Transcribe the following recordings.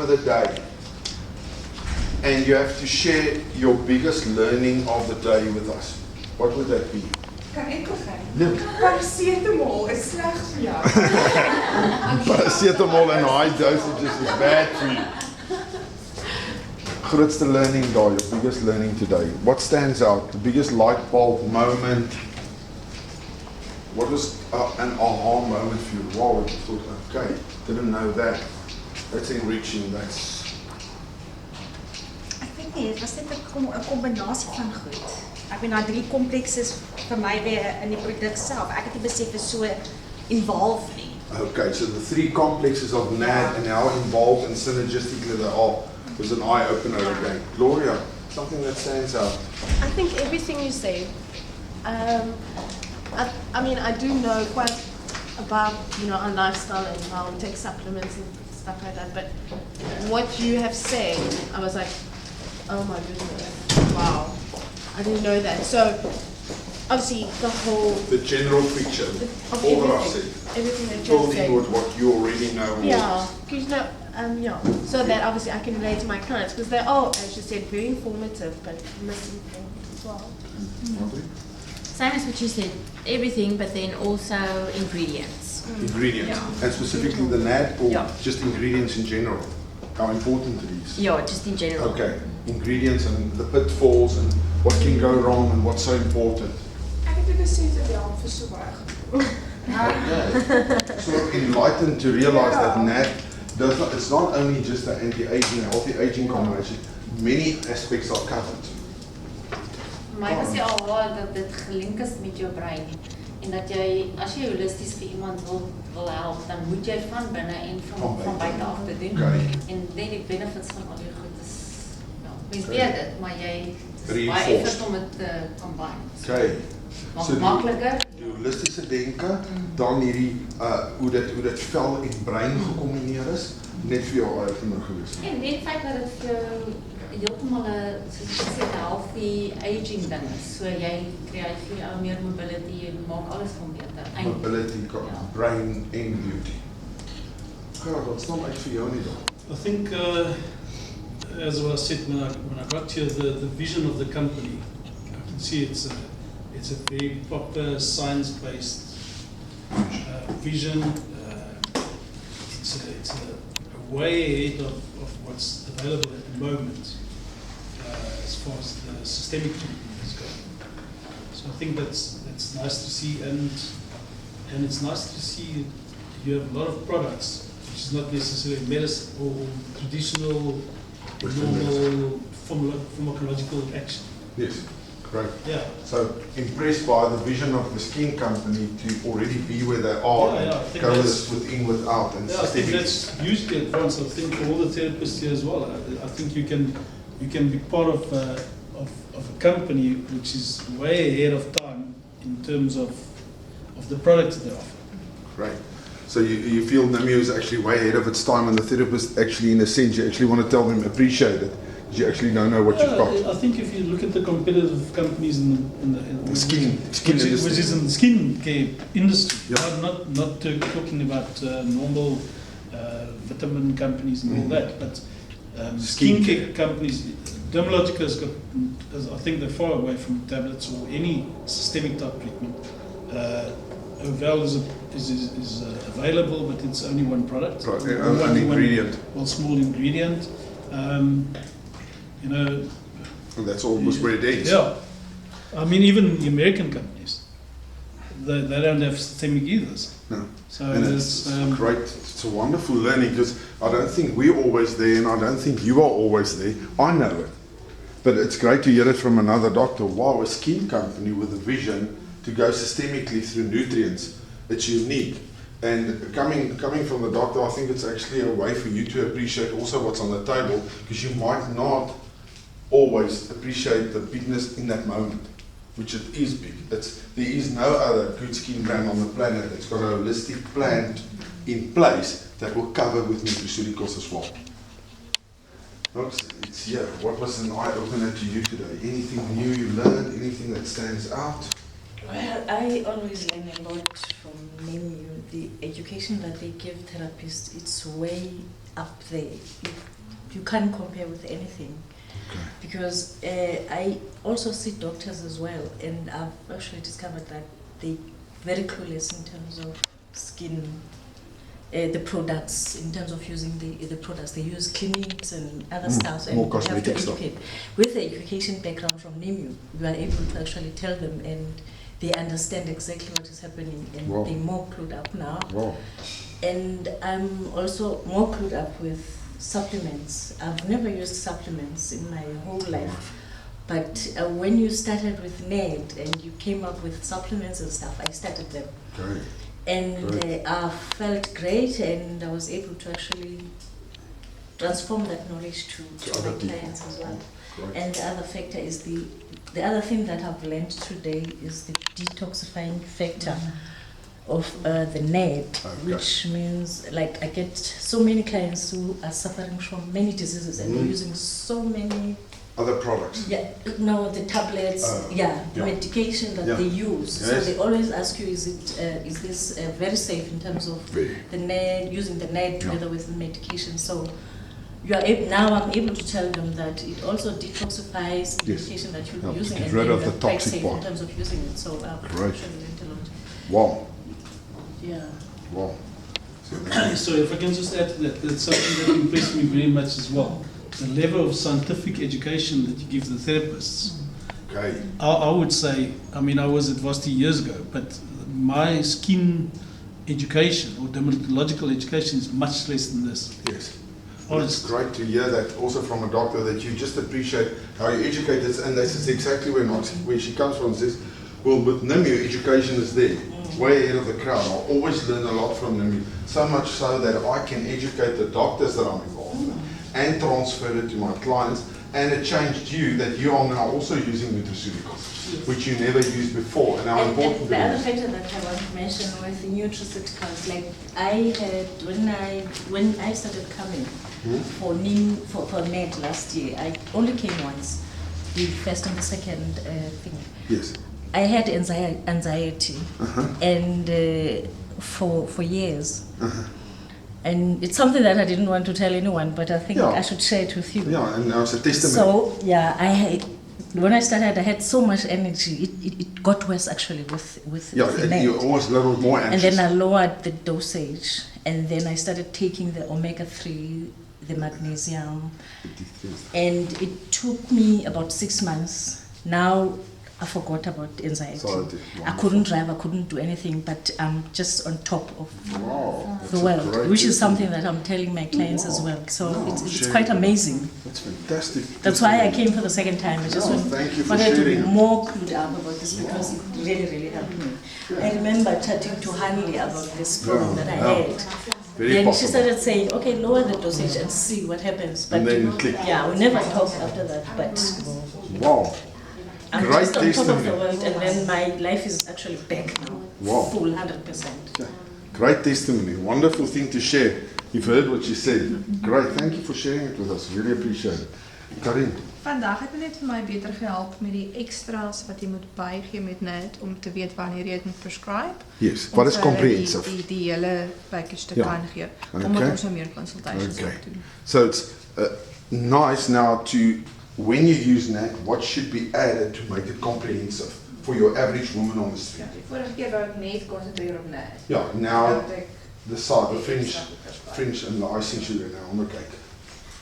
of the day, and you have to share your biggest learning of the day with us, what would that be? Kan ek of hy? Nee. Paracetamol is sleg vir jou. Paracetamol in high dosages is bad for you. Grootste learning daar, your biggest learning today. What stands out? The biggest light bulb moment? What was an aha moment for you? Wow, you thought, okay, didn't know that. That's enriching, that's... Ek weet nie, het was net 'n kombinasie van goed. Ek bedoel, daai 3 komplekses vir my weer in die produk self. Ek het nie besef is so involved nie. Okay, so the 3 complexes of N.A.D and how involved and synergistically they are was an eye-opener again. Gloria, something that stands out. I think everything you say. I mean, I do know quite about, our lifestyle and how we take supplements and stuff like that, but what you have said, I was like, oh my goodness, wow, I didn't know that. So, obviously, The general picture, of all that I've said, everything that you have said. building with what you already know. Yeah, so that obviously I can relate to my clients, because they are, as you said, very informative, but misinformed as well. Same as what you said, everything, but then also ingredients. Ingredients, and specifically the N.A.D or Yeah. just ingredients in general, how important it is. Yeah, just in general. Okay, ingredients and the pitfalls and what can go wrong and what's so important. Ek het 'n besete wel vir so baie goed. Sort of enlightened to realize that N.A.D does not, it's not only just the anti-aging, healthy aging combination, many aspects are covered. My was die alwaar dat dit gelink is met jou brein en dat jy, as jy holisties vir iemand wil help, dan moet jy van binne en van buite af te doen. Okay. En net die benefits van al die goed is, mens weet dit, maar jy, het is baie Reinforced. effort om het te combine. Okay. So Maak makliker. Die holistische denken, dan hierdie, hoe dit vel en brein gecombineer is, net vir jou eye-opener gewees. En die feit dat het vir jou heeltemal 'n, soos jy sê, healthy aging ding is. So jy kry vir jou meer mobility, jy maak alles van beter. Mobility, Ja. brain en beauty. Gerard, wat staan uit vir jou nie dan? I think, as was said when I got here, the vision of the company, I can see it's a very proper science-based vision. It's a way ahead of what's available at the moment as far as the systemic treatment is going. So I think that's nice to see, and it's nice to see you have a lot of products, which is not necessarily medicine or traditional, normal pharmacological action. Yes, great. Yeah. So impressed by the vision of the skin company to already be where they are I and think go that's- within, without and Yeah, I think systemic. that's hugely advanced. I think for all the therapists here as well. I think you can be part of a company which is way ahead of time in terms of the products they offer. Great. So you feel Nimue is actually way ahead of its time, and the therapist actually, in a sense, you actually want to tell them appreciate it, because you actually don't know what you've got. I think if you look at the competitive companies in the Skin which industry. is in the skin care industry, Yeah. not talking about normal vitamin companies and all that, but skin care companies. Dermalogica has got, I think they're far away from tablets or any systemic type treatment. Oval is available, but it's only one product. Right, an ingredient. One small ingredient. And that's almost where it ends. Yeah. I mean, even the American companies, they don't have systemic either. No. So And it's great. It's a wonderful learning, because I don't think we're always there, and I don't think you are always there. I know it. But it's great to hear it from another doctor. Wow, a skin company with a vision to go systemically through nutrients. It's unique. And coming from the doctor, I think it's actually a way for you to appreciate also what's on the table, because you might not always appreciate the bigness in that moment, which it is big. There is no other good skin brand on the planet that's got a holistic plan in place that will cover with nutraceuticals as well. Folks, it's here. What was an eye-opener to you today? Anything new you learned? Anything that stands out? Well, I always learn a lot from Nimue. The education that they give therapists, it's way up there. You can't compare with anything. Okay. Because I also see doctors as well, and I've actually discovered that they're very clueless in terms of skin, the products, in terms of using the products. They use clinics and other stuff, and more you have to cosmetic stuff. educate. With the education background from Nimue, you are able to actually tell them, and they understand exactly what is happening, and Wow. they're more clued up now. Wow. And I'm also more clued up with supplements. I've never used supplements in my whole life. But when you started with N.A.D and you came up with supplements and stuff, I started them. Great. And Great. I felt great, and I was able to actually transform that knowledge to other my people. clients as well. Great. And the other factor is the other thing that I've learned today is the detoxifying factor of the N.A.D, Okay. which means like I get so many clients who are suffering from many diseases and they're using so many Other products. the tablets, yeah. medication that Yeah. they use. So Yes. they always ask you, is this very safe in terms of Very. the N.A.D, using the N.A.D Yeah. together with the medication? So you are able, now I'm able to tell them that it also detoxifies the Yes. medication that you're Helps using, get and rid then of the you're quite toxic safe part. in terms of using it. So I've Great. actually learned a lot. Wow. Yeah. Wow. So if I can just add to that, that's something that impressed me very much as well. The level of scientific education that you give the therapists. Okay. I would say, I mean, I was at Varsity years ago, but my skin education or dermatological education is much less than this. Yes. Well, it's Honest. great to hear that also from a doctor, that you just appreciate how you educate us, and this is exactly where she comes from. Says, well, with Nimue, education is there, way ahead of the crowd. I always learn a lot from Nimue, so much so that I can educate the doctors that I'm involved with and transfer it to my clients. And it changed you that you are now also using nutraceuticals, which you never used before, and how And important the it other is. factor that I want to mention with the nutraceuticals, like I had when I started coming for N.A.D last year, I only came once, the first and the second thing. Yes. I had anxiety, and for years. And it's something that I didn't want to tell anyone, but I think Yeah. I should share it with you. Yeah, and now it's a testimony. So yeah, when I started, I had so much energy. It got worse actually with yeah, the N.A.D. you're almost a little more And anxious. then I lowered the dosage, and then I started taking the omega-3, the magnesium, and it took me about 6 months. Now I forgot about anxiety. Anxiety, I couldn't drive, I couldn't do anything, but I'm just on top of Wow, the that's a world, great which is something testimony. that I'm telling my clients as well. So Wow, it's sharing. quite amazing. That's fantastic. That's why I came for the second time. I just Oh, thank you for wanted to be sharing. more clued up about this because it really, really helped me. I remember chatting to Hanley about this problem that I had. Very Then possible. she started saying, okay, lower the dosage and see what happens. But And then click. yeah, we never talked after that, but Wow. I'm Great just on top of the testimony. world, and then my life is actually back now. Wow. Full 100%. Great testimony. Wonderful thing to share. You've heard what she said. Great. Thank you for sharing it with us. Really appreciate it. Karin. Vandag het net vir my beter gehelp met die extras wat jy moet bygee met N.A.D om te weet wanneer jy dit moet prescribe. Yes. Om What is vir hulle comprehensive? Die hele package te Ja. kan gee. Okay. Omdat ons nou meer consultations Okay. ook doen. So it's nice now to, when you use N.A.D, what should be added to make it comprehensive for your average woman on the street? Die vorige keer wou ek net konsentreer op N.A.D. Yeah, now Nou het ek the side, the die French, extra prescribe. French and the icing sugar now on the cake.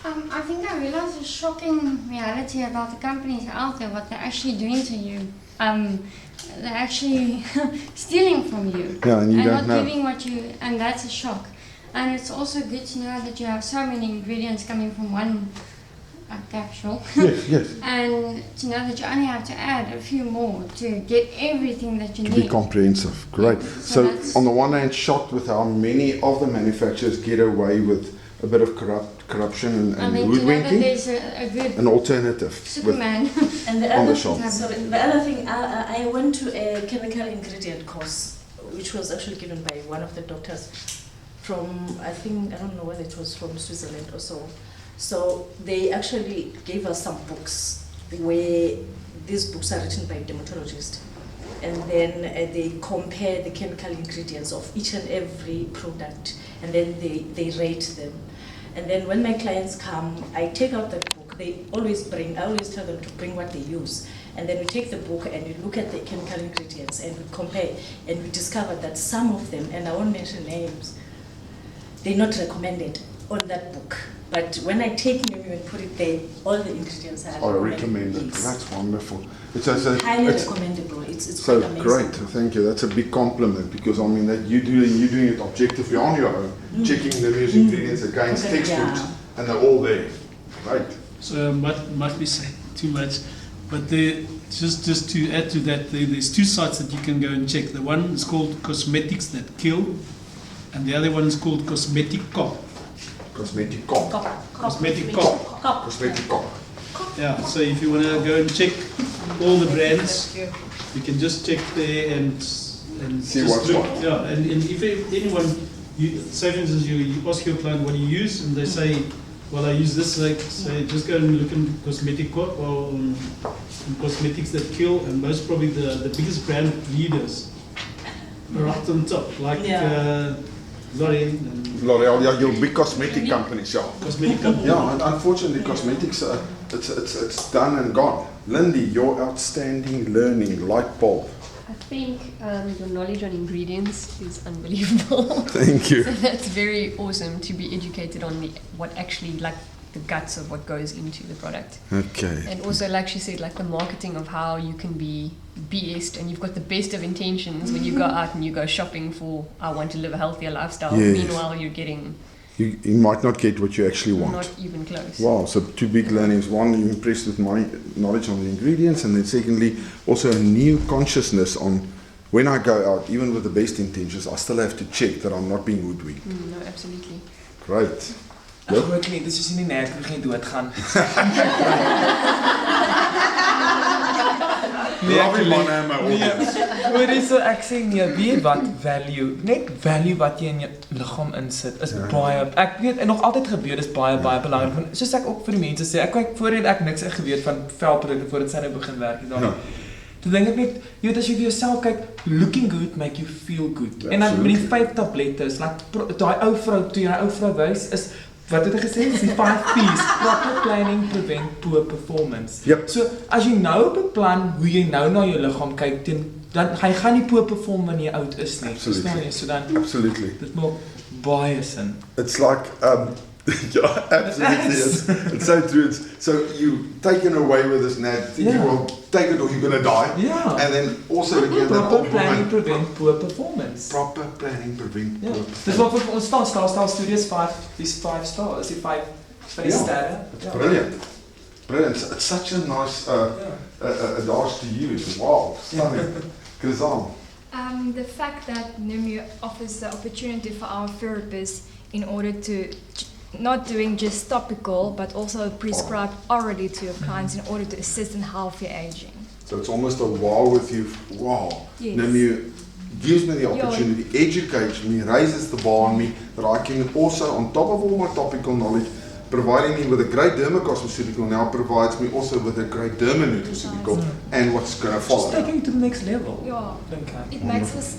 I think I realized a shocking reality about the companies out there, what they're actually doing to you. They're actually stealing from you. Yeah, and you don't not know. giving what you, and that's a shock. And it's also good to know that you have so many ingredients coming from one capsule. Yes, yes. And to know that you only have to add a few more to get everything that you To need. be comprehensive. Great. So So that's- on the one hand, shocked with how many of the manufacturers get away with a bit of corruption and I mean, to know that hoodwinking, there's a good an alternative. With, Superman. And the On the other, shop. sorry, the other thing, I went to a chemical ingredient course, which was actually given by one of the doctors from, I think, I don't know whether it was from Switzerland or so. So they actually gave us some books where these books are written by dermatologists. and then they compare the chemical ingredients of each and every product, and then they rate them. And then when my clients come, I take out the book. I always tell them to bring what they use. And then we take the book and we look at the chemical ingredients and we compare, and we discover that some of them, and I won't mention names, they're not recommended on that book. But when I take Nimue and put it there, all the ingredients are recommended. Yes. That's wonderful. It's Highly recommendable. It's so quite amazing. great. Thank you. That's a big compliment, because I mean that you're doing it objectively on your own, checking Nimue's ingredients against Okay, textbooks, yeah. and they're all there. Right. So must be saying too much, but just to add to that, there's two sites that you can go and check. The one is called Cosmetics That Kill, and the other one is called Cosmetic Cop. Cosmetic cop. Cosmetic Cop. Cosmetic cop. Yeah. So if you want to go and check all the brands, you can just check there and See just what's look. what. Yeah, and if anyone, say for instance, you ask your client what do you use, and they say, well, I use this, like, say, just go and look in Cosmetic Cop or on Cosmetics That Kill, and most probably the biggest brand leaders are right on top, like L'Oreal and L'Oreal, yeah, your big cosmetic companies, yeah. cosmetic companies. Yeah, and unfortunately, cosmetics, it's done and gone. Lindy, your outstanding learning light bulb. I think your knowledge on ingredients is unbelievable. Thank you. So that's very awesome to be educated on what actually, like, the guts of what goes into the product. Okay. And also, like she said, like the marketing of how you can be BS'd and you've got the best of intentions when you go out and you go shopping for, I want to live a healthier lifestyle. Yes. Meanwhile, you're getting You might not get what you actually want. not even close. Wow, so two big learnings. One, you're impressed with my knowledge on the ingredients, and then secondly, also a new consciousness on when I go out, even with the best intentions, I still have to check that I'm not being hoodwinked. No, absolutely. Great. Ek hoor net, dis soos in die N.A.D begin doodgaan. Love man en my audience. Hoor jy so ek sê nee, weet wat value, net value wat jy in jou liggaam insit is baie, ek weet en nog altyd gebeur, dis baie belangrik. Want soos ek ook vir die mense sê, ek kyk voorheen ek niks geweet van velprodukte voordat sy nou begin werk het daar. Toe dink ek net, jy weet as jy vir jouself kyk, looking good make you feel good. En dan met die 5 tablette, is like daai ou vrou toe jy 'n ou vrou wys is wat het ek gesê? Dis die 5 P's. Proper planning prevent poor performance. Yep. So as jy nou beplan hoe jy nou na jou liggaam kyk, dan hy gaan nie poor perform wanneer jy oud is nie. Absolutely. So dan Absolutely. dit maak baie sin. It's like, yeah, absolutely. It's so true. So you taken away with this N.A.D, thinking, well, take it or you're going to die. Yeah. And then also again, that Proper old planning woman. prevent poor performance. Proper planning prevent poor performance. Dis wat vir ons staan studies 5, dis 5 stars, die 5 van die sterre. It's brilliant. Brilliant. It's such a nice adage to use. Wow, stunning. Krizan. The fact that Nimue offers the opportunity for our therapists in order to not doing just topical, but also prescribe orally to your clients in order to assist in healthy aging. So it's almost a wow with you. Wow. Yes. Nimue gives me the opportunity, educates me, raises the bar on me, that I can also, on top of all my topical knowledge, providing me with a great dermocosmeceutical now provides me also with a great dermanutraceutical and what's going to follow. Just taking it to the next level. Yeah. Okay. It makes us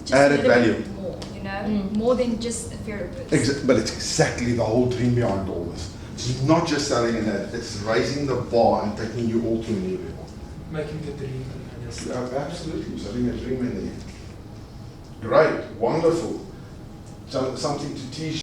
just Added a little value. bit more, you know, more than just a therapist. But it's exactly the whole dream behind all this. It's not just selling an ad, it's raising the bar and taking you all to a new level. Making the dream. Absolutely, selling a dream in there. Great, wonderful. So, something to teach.